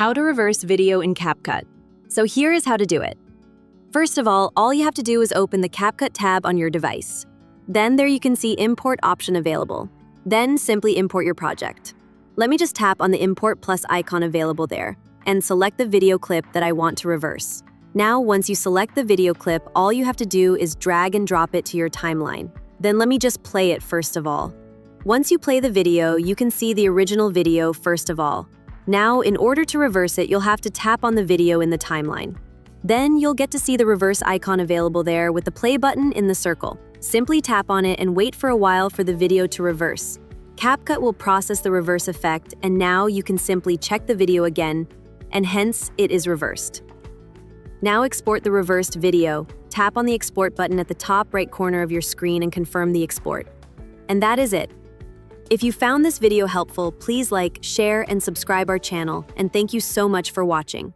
How to reverse video in CapCut. So here is how to do it. First of all you have to do is open the CapCut tab on your device. Then there you can see Import option available. Then simply import your project. Let me just tap on the Import Plus icon available there and select the video clip that I want to reverse. Now, once you select the video clip, all you have to do is drag and drop it to your timeline. Then let me just play it first of all. Once you play the video, you can see the original video first of all. Now, in order to reverse it, you'll have to tap on the video in the timeline. Then you'll get to see the reverse icon available there with the play button in the circle. Simply tap on it and wait for a while for the video to reverse. CapCut will process the reverse effect, and now you can simply check the video again, and hence it is reversed. Now export the reversed video. Tap on the export button at the top right corner of your screen and confirm the export. And that is it. If you found this video helpful, please like, share, and subscribe our channel, and thank you so much for watching.